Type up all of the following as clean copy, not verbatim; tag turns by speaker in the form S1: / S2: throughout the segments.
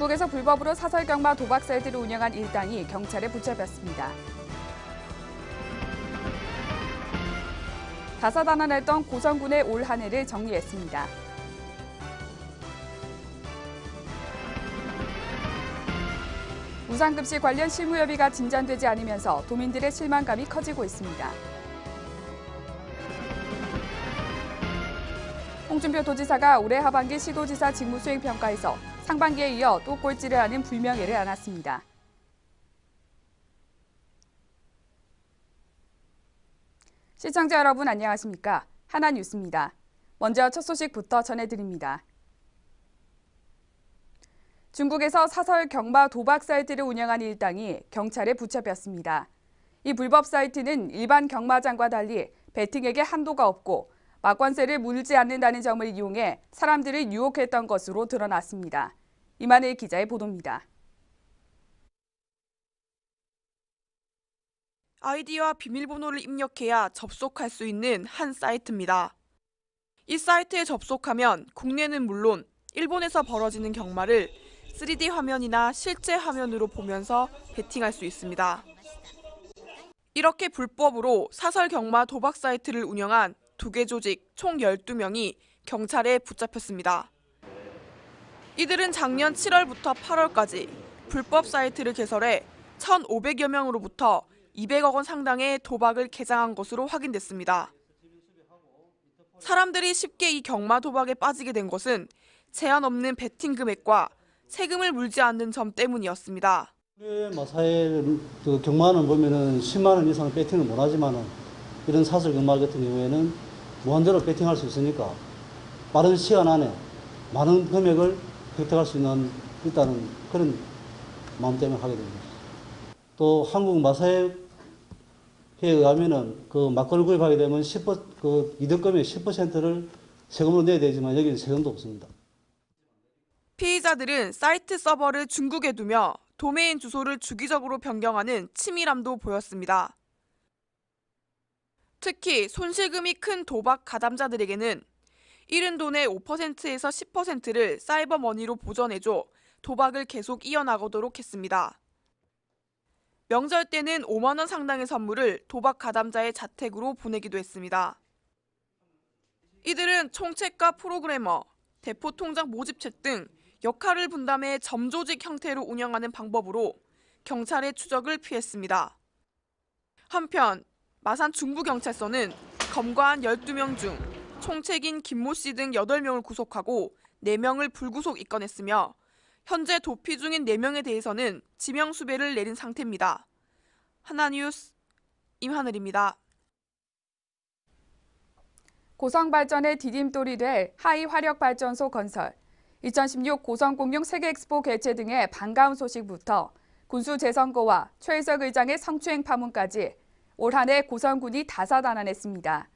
S1: 중국에서 불법으로 사설 경마 도박 사이트를 운영한 일당이 경찰에 붙잡혔습니다. 다사다난했던 고성군의 올 한 해를 정리했습니다. 무상급식 관련 실무협의가 진전되지 않으면서 도민들의 실망감이 커지고 있습니다. 홍준표 도지사가 올해 하반기 시도지사 직무수행평가에서 상반기에 이어 또 꼴찌를 하는 불명예를 안았습니다. 시청자 여러분 안녕하십니까? 하나뉴스입니다. 먼저 첫 소식부터 전해드립니다. 중국에서 사설 경마 도박 사이트를 운영한 일당이 경찰에 붙잡혔습니다. 이 불법 사이트는 일반 경마장과 달리 베팅액에 한도가 없고 막관세를 물지 않는다는 점을 이용해 사람들을 유혹했던 것으로 드러났습니다. 이만일 기자의 보도입니다.
S2: 아이디와 비밀번호를 입력해야 접속할 수 있는 한 사이트입니다. 이 사이트에 접속하면 국내는 물론 일본에서 벌어지는 경마를 3D 화면이나 실제 화면으로 보면서 베팅할 수 있습니다. 이렇게 불법으로 사설 경마 도박 사이트를 운영한 2개 조직 총 12명이 경찰에 붙잡혔습니다. 이들은 작년 7월부터 8월까지 불법 사이트를 개설해 1,500여 명으로부터 200억 원 상당의 도박을 개장한 것으로 확인됐습니다. 사람들이 쉽게 이 경마 도박에 빠지게 된 것은 제한 없는 베팅 금액과 세금을 물지 않는 점 때문이었습니다.
S3: 사회 경마는 보면은 10만 원 이상 배팅을 못 하지만은 이런 사설 경마 같은 경우에는 무한대로 배팅할 수 있으니까 빠른 시간 안에 많은 금액을 획득할 수 있는 일단은 그런 마음 때문에 하게 됩니다. 또 한국 마사회에 의하면은 그 막걸리 구입하게 되면 그 이득금의 10%를 세금으로 내야 되지만 여기는 세금도 없습니다.
S2: 피의자들은 사이트 서버를 중국에 두며 도메인 주소를 주기적으로 변경하는 치밀함도 보였습니다. 특히 손실금이 큰 도박 가담자들에게는 잃은 돈의 5%에서 10%를 사이버머니로 보전해줘 도박을 계속 이어나가도록 했습니다. 명절 때는 5만 원 상당의 선물을 도박 가담자의 자택으로 보내기도 했습니다. 이들은 총책과 프로그래머, 대포통장 모집책 등 역할을 분담해 점조직 형태로 운영하는 방법으로 경찰의 추적을 피했습니다. 한편 마산 중부경찰서는 검거한 12명 중 총책인 김모 씨 등 8명을 구속하고 4명을 불구속 입건했으며 현재 도피 중인 4명에 대해서는 지명수배를 내린 상태입니다. 하나뉴스 임하늘입니다.
S1: 고성발전의 디딤돌이 될 하이화력발전소 건설, 2016 고성공룡 세계엑스포 개최 등의 반가운 소식부터 군수 재선거와 최일석 의장의 성추행 파문까지 올 한 해 고성군이 다사다난했습니다.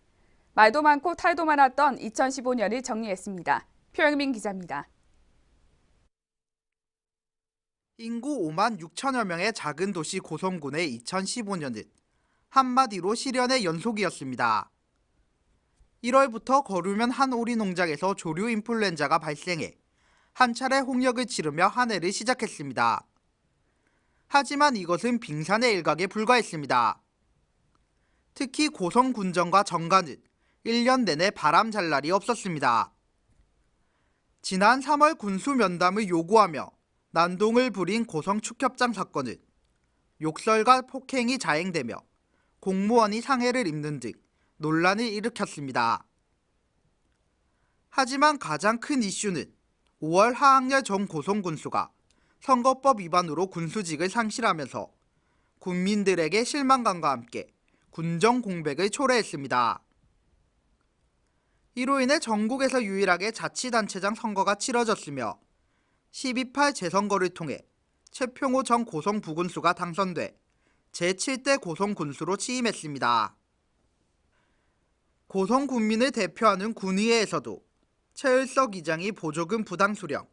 S1: 말도 많고 탈도 많았던 2015년을 정리했습니다. 표영민 기자입니다.
S4: 인구 5만 6천여 명의 작은 도시 고성군의 2015년은 한마디로 시련의 연속이었습니다. 1월부터 거루면 한 오리 농장에서 조류 인플루엔자가 발생해 한 차례 홍역을 치르며 한 해를 시작했습니다. 하지만 이것은 빙산의 일각에 불과했습니다. 특히 고성군정과 정가는 1년 내내 바람 잘 날이 없었습니다. 지난 3월 군수 면담을 요구하며 난동을 부린 고성 축협장 사건은 욕설과 폭행이 자행되며 공무원이 상해를 입는 등 논란을 일으켰습니다. 하지만 가장 큰 이슈는 5월 하학렬 전 고성군수가 선거법 위반으로 군수직을 상실하면서 국민들에게 실망감과 함께 군정 공백을 초래했습니다. 이로 인해 전국에서 유일하게 자치단체장 선거가 치러졌으며 12.8 재선거를 통해 최평호 전 고성 부군수가 당선돼 제7대 고성군수로 취임했습니다. 고성 군민을 대표하는 군의회에서도 최일석 의장이 보조금 부당 수령,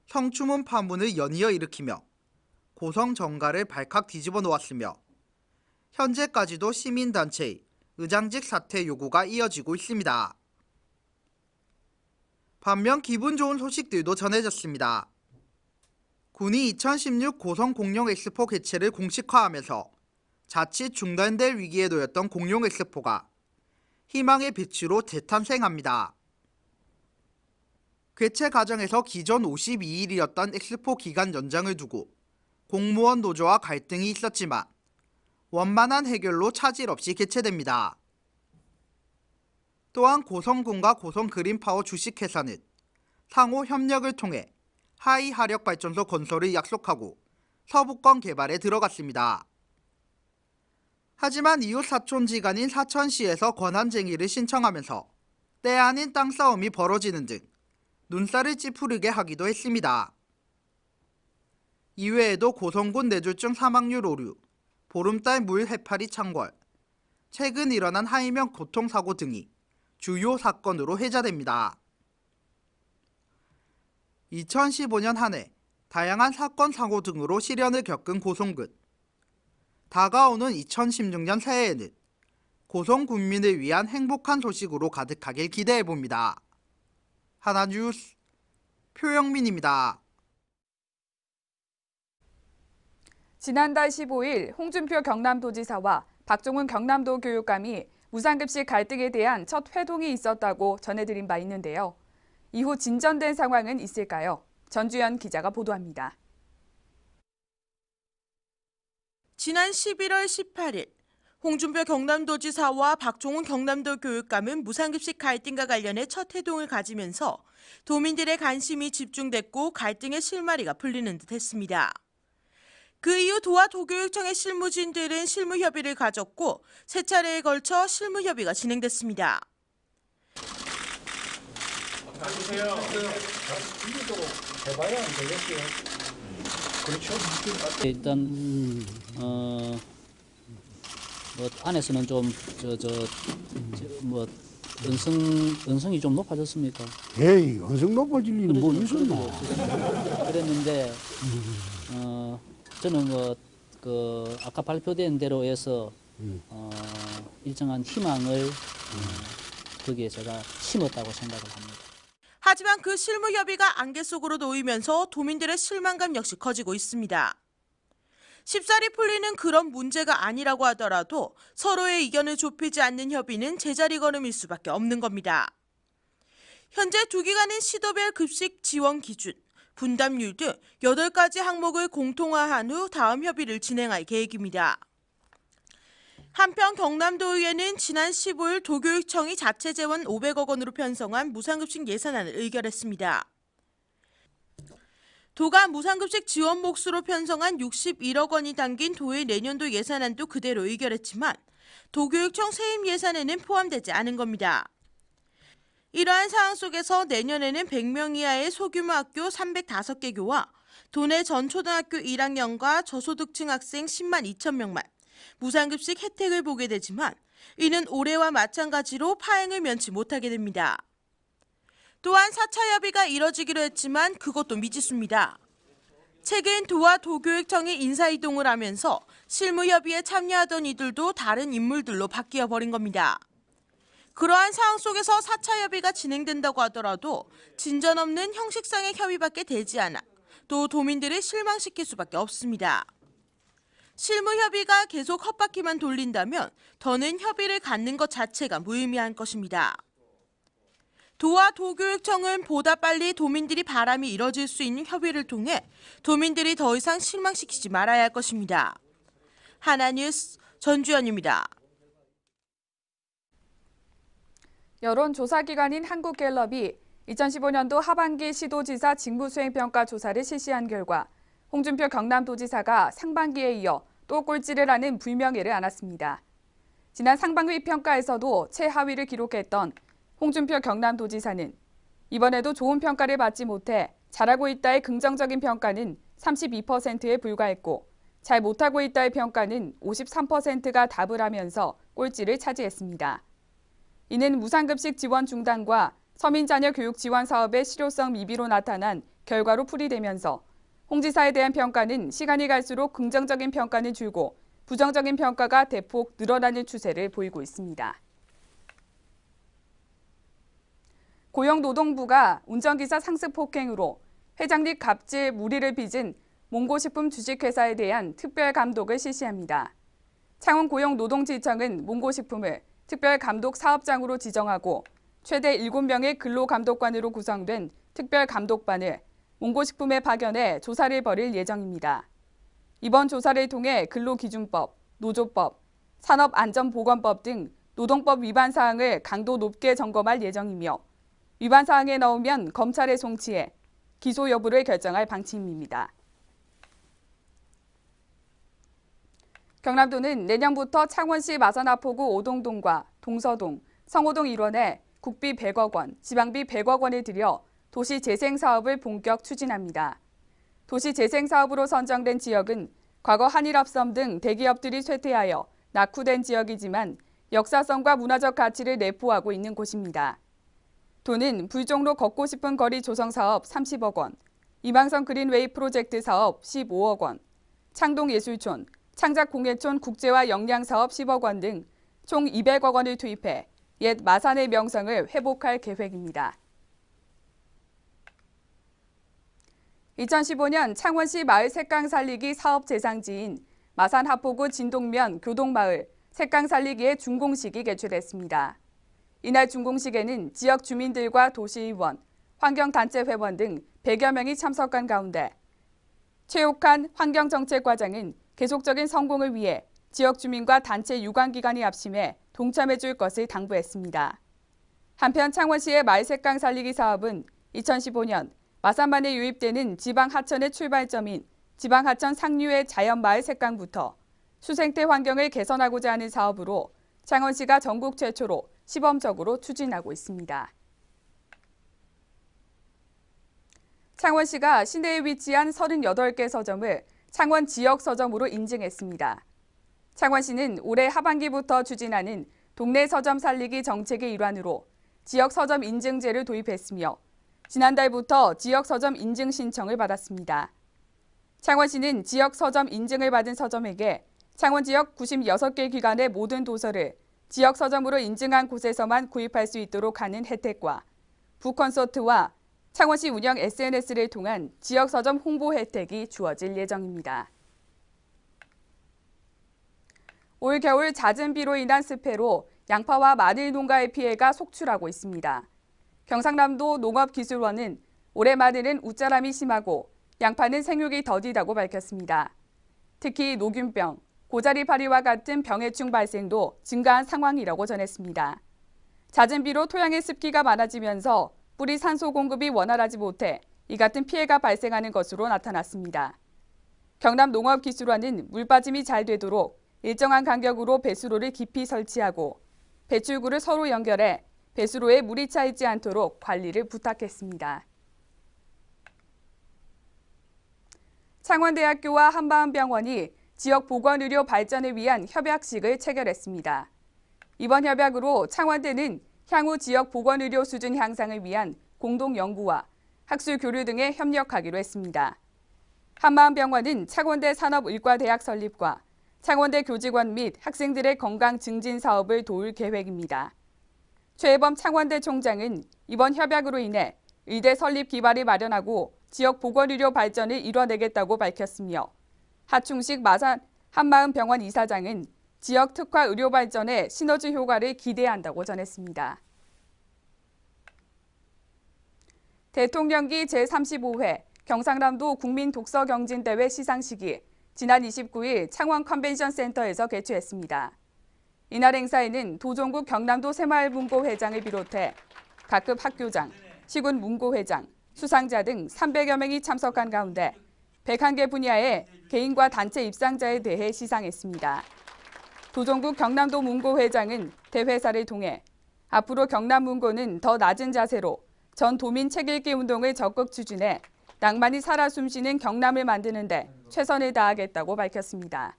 S4: 성추문 파문을 연이어 일으키며 고성 정가를 발칵 뒤집어 놓았으며 현재까지도 시민단체의 의장직 사퇴 요구가 이어지고 있습니다. 반면 기분 좋은 소식들도 전해졌습니다. 군이 2016 고성 공룡 엑스포 개최를 공식화하면서 자칫 중단될 위기에 놓였던 공룡 엑스포가 희망의 빛으로 재탄생합니다. 개최 과정에서 기존 52일이었던 엑스포 기간 연장을 두고 공무원 노조와 갈등이 있었지만 원만한 해결로 차질 없이 개최됩니다. 또한 고성군과 고성그린파워 주식회사는 상호 협력을 통해 하이 화력발전소 건설을 약속하고 서부권 개발에 들어갔습니다. 하지만 이웃 사촌지간인 사천시에서 권한쟁의를 신청하면서 때 아닌 땅싸움이 벌어지는 등 눈살을 찌푸리게 하기도 했습니다. 이외에도 고성군 뇌졸중 사망률 오류, 보름달 물 해파리 창궐, 최근 일어난 하이명 교통사고 등이 주요 사건으로 회자됩니다. 2015년 한 해 다양한 사건 사고 등으로 시련을 겪은 고성군. 다가오는 2016년 새해에는 고성 군민을 위한 행복한 소식으로 가득하길 기대해봅니다. 하나뉴스 표영민입니다.
S1: 지난달 15일 홍준표 경남도지사와 박종훈 경남도 교육감이 무상급식 갈등에 대한 첫 회동이 있었다고 전해드린 바 있는데요. 이후 진전된 상황은 있을까요? 전주현 기자가 보도합니다.
S5: 지난 11월 18일 홍준표 경남도지사와 박종훈 경남도 교육감은 무상급식 갈등과 관련해 첫 회동을 가지면서 도민들의 관심이 집중됐고 갈등의 실마리가 풀리는 듯 했습니다. 그 이후 도와 도교육청의 실무진들은 실무협의를 가졌고 세 차례에 걸쳐 실무협의가 진행됐습니다.
S6: 일단 뭐 안에서는 좀 언성이 좀 높아졌습니까?
S7: 에이, 언성 높아질 일이 뭐 있었나?
S6: 그랬는데 저는 아까 발표된 대로 해서 일정한 희망을 거기에 제가 심었다고 생각을 합니다.
S5: 하지만 그 실무협의가 안개 속으로 놓이면서 도민들의 실망감 역시 커지고 있습니다. 쉽사리 풀리는 그런 문제가 아니라고 하더라도 서로의 의견을 좁히지 않는 협의는 제자리 걸음일 수밖에 없는 겁니다. 현재 두 기관은 시도별 급식 지원 기준, 분담률 등 8가지 항목을 공통화한 후 다음 협의를 진행할 계획입니다. 한편 경남도의회는 지난 15일 도교육청이 자체 재원 500억 원으로 편성한 무상급식 예산안을 의결했습니다. 도가 무상급식 지원 몫으로 편성한 61억 원이 담긴 도의 내년도 예산안도 그대로 의결했지만 도교육청 세임 예산에는 포함되지 않은 겁니다. 이러한 상황 속에서 내년에는 100명 이하의 소규모 학교 305개 교와 도내 전 초등학교 1학년과 저소득층 학생 10만 2천 명만 무상급식 혜택을 보게 되지만 이는 올해와 마찬가지로 파행을 면치 못하게 됩니다. 또한 4차 협의가 이뤄지기로 했지만 그것도 미지수입니다. 최근 도와 도교육청이 인사이동을 하면서 실무협의에 참여하던 이들도 다른 인물들로 바뀌어 버린 겁니다. 그러한 상황 속에서 4차 협의가 진행된다고 하더라도 진전 없는 형식상의 협의밖에 되지 않아 또 도민들을 실망시킬 수밖에 없습니다. 실무협의가 계속 헛바퀴만 돌린다면 더는 협의를 갖는 것 자체가 무의미한 것입니다. 도와 도교육청은 보다 빨리 도민들이 바람이 이뤄질 수 있는 협의를 통해 도민들이 더 이상 실망시키지 말아야 할 것입니다. 하나뉴스 전주현입니다.
S1: 여론조사기관인 한국갤럽이 2015년도 하반기 시도지사 직무수행평가 조사를 실시한 결과 홍준표 경남도지사가 상반기에 이어 또 꼴찌를 하는 불명예를 안았습니다. 지난 상반기 평가에서도 최하위를 기록했던 홍준표 경남도지사는 이번에도 좋은 평가를 받지 못해 잘하고 있다의 긍정적인 평가는 32%에 불과했고 잘 못하고 있다의 평가는 53%가 답을 하면서 꼴찌를 차지했습니다. 이는 무상급식 지원 중단과 서민자녀 교육 지원 사업의 실효성 미비로 나타난 결과로 풀이되면서 홍 지사에 대한 평가는 시간이 갈수록 긍정적인 평가는 줄고 부정적인 평가가 대폭 늘어나는 추세를 보이고 있습니다. 고용노동부가 운전기사 상습 폭행으로 회장직 갑질 무리를 빚은 몽고식품 주식회사에 대한 특별 감독을 실시합니다. 창원고용노동지청은 몽고식품을 특별감독 사업장으로 지정하고 최대 7명의 근로감독관으로 구성된 특별감독반을 몽고식품에 파견해 조사를 벌일 예정입니다. 이번 조사를 통해 근로기준법, 노조법, 산업안전보건법 등 노동법 위반 사항을 강도 높게 점검할 예정이며 위반 사항에 나오면 검찰에 송치해 기소 여부를 결정할 방침입니다. 경남도는 내년부터 창원시 마산하포구 오동동과 동서동, 성호동 일원에 국비 100억 원, 지방비 100억 원을 들여 도시재생사업을 본격 추진합니다. 도시재생사업으로 선정된 지역은 과거 한일합섬 등 대기업들이 쇠퇴하여 낙후된 지역이지만 역사성과 문화적 가치를 내포하고 있는 곳입니다. 도는 불종로 걷고 싶은 거리 조성 사업 30억 원, 이망성 그린웨이 프로젝트 사업 15억 원, 창동예술촌, 창작공예촌 국제화 역량 사업 10억 원 등 총 200억 원을 투입해 옛 마산의 명성을 회복할 계획입니다. 2015년 창원시 마을 색강 살리기 사업 대상지인 마산 하포구 진동면 교동마을 색강 살리기의 준공식이 개최됐습니다. 이날 준공식에는 지역 주민들과 도시의원, 환경단체 회원 등 100여 명이 참석한 가운데 최옥한 환경정책과장은 계속적인 성공을 위해 지역 주민과 단체 유관기관이 합심해 동참해 줄 것을 당부했습니다. 한편 창원시의 마을 색강 살리기 사업은 2015년 마산만에 유입되는 지방 하천의 출발점인 지방 하천 상류의 자연마을 색강부터 수생태 환경을 개선하고자 하는 사업으로 창원시가 전국 최초로 시범적으로 추진하고 있습니다. 창원시가 시내에 위치한 38개 서점을 창원 지역 서점으로 인증했습니다. 창원시는 올해 하반기부터 추진하는 동네 서점 살리기 정책의 일환으로 지역 서점 인증제를 도입했으며 지난달부터 지역 서점 인증 신청을 받았습니다. 창원시는 지역 서점 인증을 받은 서점에게 창원 지역 96개 기관의 모든 도서를 지역 서점으로 인증한 곳에서만 구입할 수 있도록 하는 혜택과 북콘서트와 창원시 운영 SNS를 통한 지역 서점 홍보 혜택이 주어질 예정입니다. 올 겨울 잦은 비로 인한 습해로 양파와 마늘 농가의 피해가 속출하고 있습니다. 경상남도 농업기술원은 올해 마늘은 웃자람이 심하고 양파는 생육이 더디다고 밝혔습니다. 특히 노균병, 고자리파리와 같은 병해충 발생도 증가한 상황이라고 전했습니다. 잦은 비로 토양의 습기가 많아지면서 뿌리 산소 공급이 원활하지 못해 이 같은 피해가 발생하는 것으로 나타났습니다. 경남농업기술원은 물 빠짐이 잘 되도록 일정한 간격으로 배수로를 깊이 설치하고 배출구를 서로 연결해 배수로에 물이 차있지 않도록 관리를 부탁했습니다. 창원대학교와 한마음병원이 지역 보건의료 발전을 위한 협약식을 체결했습니다. 이번 협약으로 창원대는 향후 지역 보건의료 수준 향상을 위한 공동연구와 학술 교류 등에 협력하기로 했습니다. 한마음병원은 창원대 산업의과대학 설립과 창원대 교직원 및 학생들의 건강 증진 사업을 도울 계획입니다. 최혜범 창원대 총장은 이번 협약으로 인해 의대 설립 기반을 마련하고 지역 보건의료 발전을 이뤄내겠다고 밝혔으며 하충식 마산 한마음병원 이사장은 지역 특화 의료 발전에 시너지 효과를 기대한다고 전했습니다. 대통령기 제35회 경상남도 국민독서경진대회 시상식이 지난 29일 창원 컨벤션 센터에서 개최했습니다. 이날 행사에는 도종국 경남도 새마을문고 회장을 비롯해 각급 학교장, 시군 문고 회장, 수상자 등 300여 명이 참석한 가운데 101개 분야의 개인과 단체 입상자에 대해 시상했습니다. 도종국 경남도 문고 회장은 대회사를 통해 앞으로 경남문고는 더 낮은 자세로 전 도민 책 읽기 운동을 적극 추진해 낭만이 살아 숨쉬는 경남을 만드는 데 최선을 다하겠다고 밝혔습니다.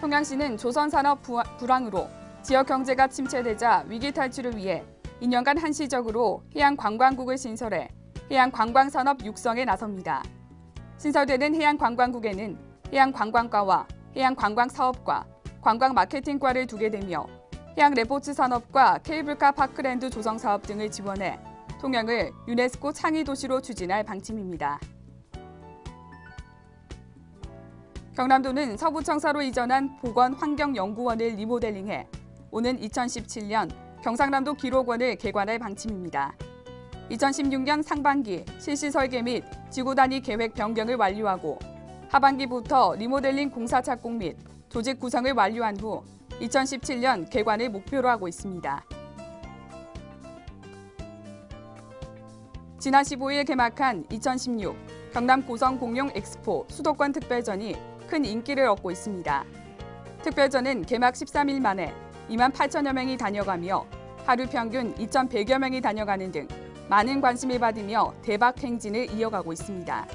S1: 평양시는 조선산업 불황으로 지역 경제가 침체되자 위기 탈출을 위해 2년간 한시적으로 해양 관광국을 신설해 해양관광산업 육성에 나섭니다. 신설되는 해양관광국에는 해양관광과와 해양관광사업과 관광마케팅과를 두게 되며 해양레포츠 산업과 케이블카 파크랜드 조성 사업 등을 지원해 통영을 유네스코 창의 도시로 추진할 방침입니다. 경남도는 서부청사로 이전한 보건환경연구원을 리모델링해 오는 2017년 경상남도 기록원을 개관할 방침입니다. 2016년 상반기 실시 설계 및 지구 단위 계획 변경을 완료하고 하반기부터 리모델링 공사 착공 및 조직 구성을 완료한 후 2017년 개관을 목표로 하고 있습니다. 지난 15일 개막한 2016 경남 고성 공룡 엑스포 수도권 특별전이 큰 인기를 얻고 있습니다. 특별전은 개막 13일 만에 2만 8천여 명이 다녀가며 하루 평균 2,100여 명이 다녀가는 등 많은 관심을 받으며 대박 행진을 이어가고 있습니다.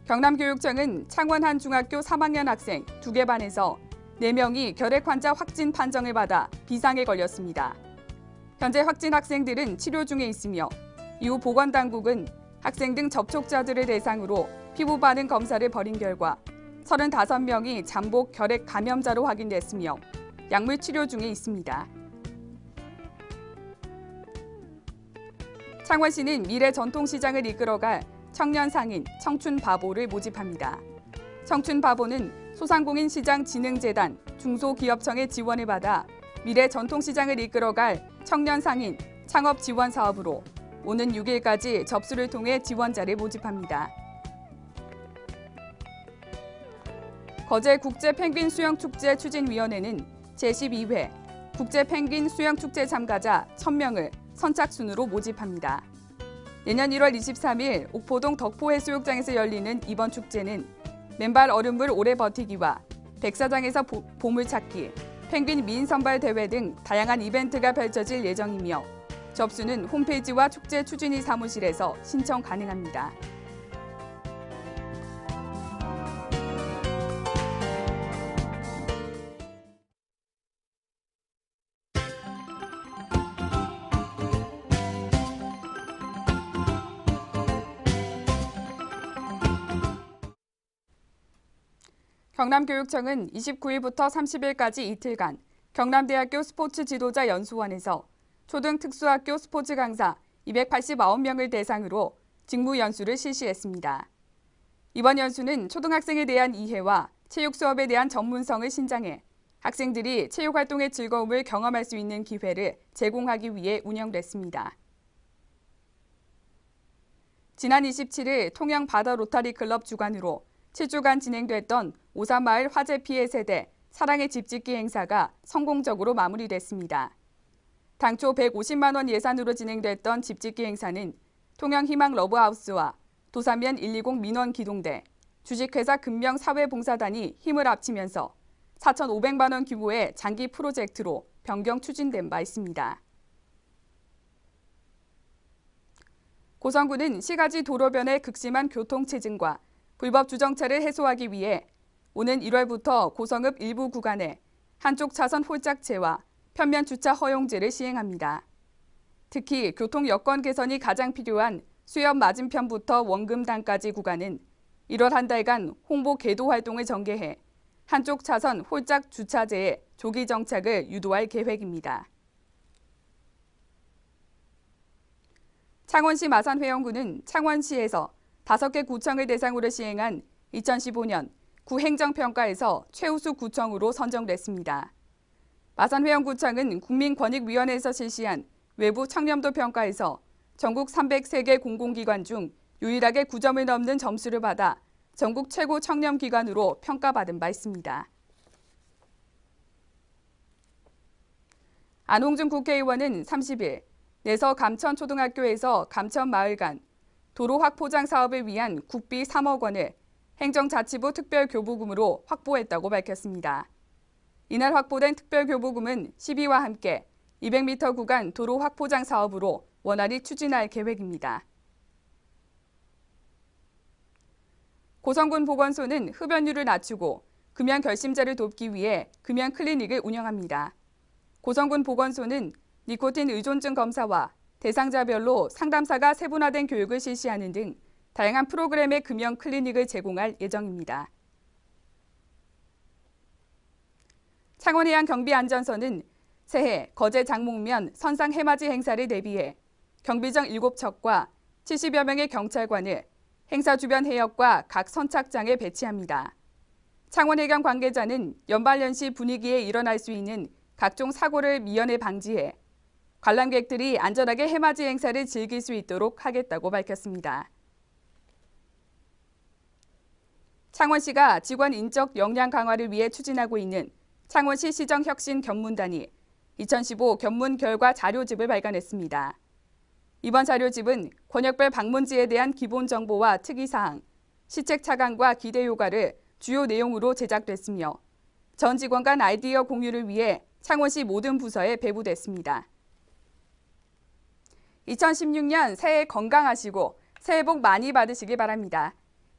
S1: 경남교육청은 창원 한 중학교 3학년 학생 2개 반에서 4명이 결핵 환자 확진 판정을 받아 비상에 걸렸습니다. 현재 확진 학생들은 치료 중에 있으며 이후 보건당국은 학생 등 접촉자들을 대상으로 피부 반응 검사를 벌인 결과 35명이 잠복 결핵 감염자로 확인됐으며 약물 치료 중에 있습니다. 창원시는 미래 전통시장을 이끌어갈 청년 상인 청춘바보를 모집합니다. 청춘바보는 소상공인시장진흥재단 중소기업청의 지원을 받아 미래 전통시장을 이끌어갈 청년 상인 창업 지원 사업으로 오는 6일까지 접수를 통해 지원자를 모집합니다. 거제 국제펭귄 수영축제 추진위원회는 제12회 국제펭귄 수영축제 참가자 1,000명을 선착순으로 모집합니다. 내년 1월 23일 옥포동 덕포해수욕장에서 열리는 이번 축제는 맨발 얼음물 오래 버티기와 백사장에서 보물찾기, 펭귄 미인 선발 대회 등 다양한 이벤트가 펼쳐질 예정이며 접수는 홈페이지와 축제 추진위 사무실에서 신청 가능합니다. 경남교육청은 29일부터 30일까지 이틀간 경남대학교 스포츠 지도자 연수원에서 초등 특수학교 스포츠 강사 289명을 대상으로 직무 연수를 실시했습니다. 이번 연수는 초등학생에 대한 이해와 체육 수업에 대한 전문성을 신장해 학생들이 체육 활동의 즐거움을 경험할 수 있는 기회를 제공하기 위해 운영됐습니다. 지난 27일 통영 바다 로타리 클럽 주관으로 7주간 진행됐던 오산마을 화재 피해 세대 사랑의 집 짓기 행사가 성공적으로 마무리됐습니다. 당초 150만 원 예산으로 진행됐던 집 짓기 행사는 통영 희망 러브하우스와 도산면 120 민원 기동대, 주식회사 금명 사회봉사단이 힘을 합치면서 4,500만 원 규모의 장기 프로젝트로 변경 추진된 바 있습니다. 고성군은 시가지 도로변의 극심한 교통체증과 불법 주정차를 해소하기 위해 오는 1월부터 고성읍 일부 구간에 한쪽 차선 홀짝제와 편면 주차 허용제를 시행합니다. 특히 교통 여건 개선이 가장 필요한 수협 맞은편부터 원금단까지 구간은 1월 한 달간 홍보 계도 활동을 전개해 한쪽 차선 홀짝 주차제의 조기 정착을 유도할 계획입니다. 창원시 마산회원구는 창원시에서 5개 구청을 대상으로 시행한 2015년 구행정평가에서 최우수 구청으로 선정됐습니다. 마산회원구청은 국민권익위원회에서 실시한 외부 청렴도 평가에서 전국 303개 공공기관 중 유일하게 9점을 넘는 점수를 받아 전국 최고 청렴기관으로 평가받은 바 있습니다. 안홍준 국회의원은 30일 내서 감천초등학교에서 감천마을 간 도로 확포장 사업을 위한 국비 3억 원을 행정자치부 특별교부금으로 확보했다고 밝혔습니다. 이날 확보된 특별교부금은 시비와 함께 200m 구간 도로 확포장 사업으로 원활히 추진할 계획입니다. 고성군 보건소는 흡연율을 낮추고 금연 결심자를 돕기 위해 금연 클리닉을 운영합니다. 고성군 보건소는 니코틴 의존증 검사와 대상자별로 상담사가 세분화된 교육을 실시하는 등 다양한 프로그램의 금연 클리닉을 제공할 예정입니다. 창원해양경비안전서는 새해 거제 장목면 선상 해맞이 행사를 대비해 경비정 7척과 70여 명의 경찰관을 행사 주변 해역과 각 선착장에 배치합니다. 창원해경 관계자는 연말연시 분위기에 일어날 수 있는 각종 사고를 미연에 방지해 관람객들이 안전하게 해맞이 행사를 즐길 수 있도록 하겠다고 밝혔습니다. 창원시가 직원 인적 역량 강화를 위해 추진하고 있는 창원시 시정혁신 견문단이 2015 견문 결과 자료집을 발간했습니다. 이번 자료집은 권역별 방문지에 대한 기본 정보와 특이사항, 시책 차관과 기대 효과를 주요 내용으로 제작됐으며 전 직원 간 아이디어 공유를 위해 창원시 모든 부서에 배부됐습니다. 2016년 새해 건강하시고 새해 복 많이 받으시기 바랍니다.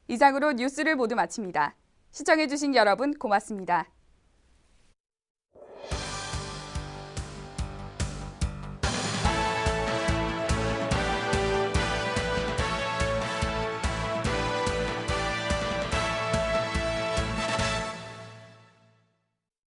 S1: 이상으로 뉴스를 모두 마칩니다. 시청해주신 여러분 고맙습니다.